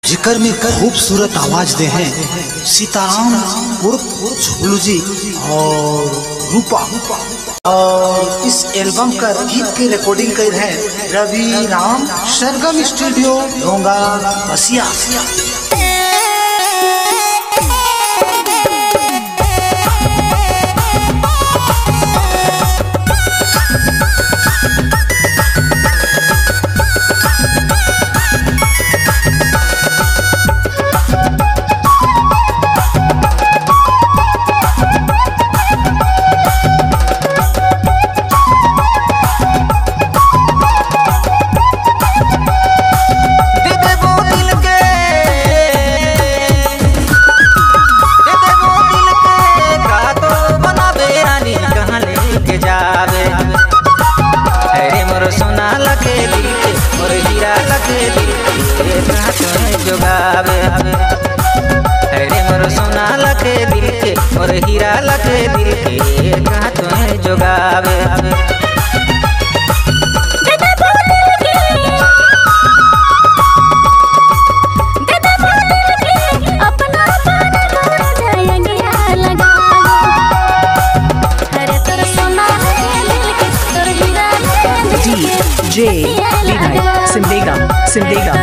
जिक्र में खूबसूरत आवाज दे हैं सीताराम उर्फ झोलू जी और रूपा। और इस एल्बम का गीत की रिकॉर्डिंग कर है रवि राम सरगम स्टूडियो ढोंगा बसिया। अरे मोर सोना लगे दिल के और हीरा लगे दिल के कहाँ तुम्हें जोगावे। सिमडेगा सिमडेगा सिमडेगा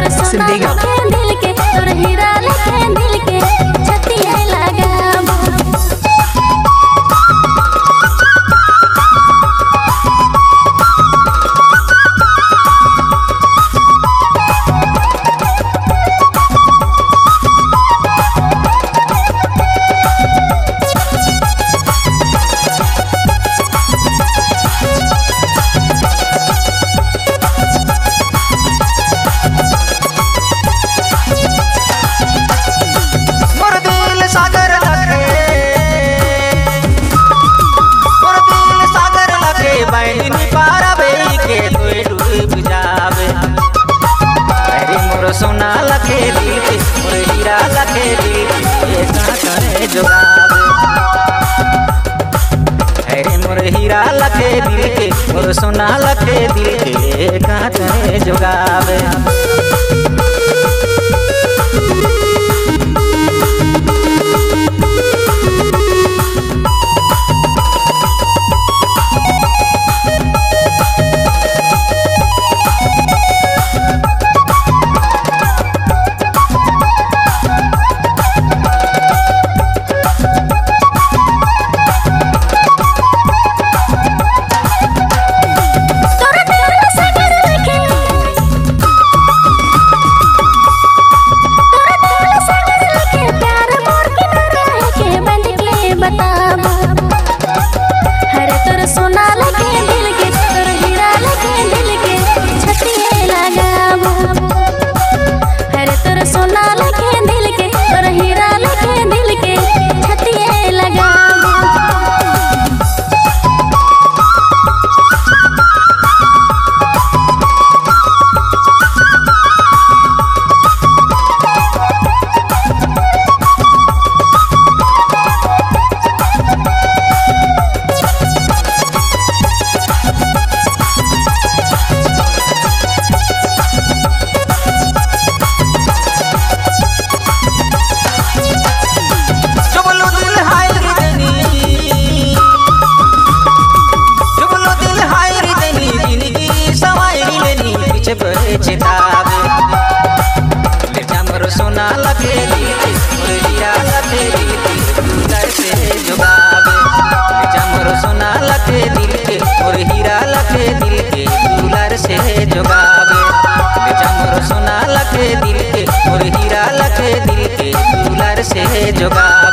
सोना लगे दिल के और हीरा लगे दिल के कहाँ तुम्हें जोगावे। अरे मोर हीरा लगे दिल के और सोना लगे दिल के कहाँ तुम्हें जोगावे। सोना लगे दिल के और हीरा लगे दिल के दूल्हर से जोगावे। मोर सोना लगे दिल के और हीरा लगे दिल के दूल्हर से जोगावे। मोर सोना लगे दिल के और हीरा लगे दिल के दूल्हर से जोगावे।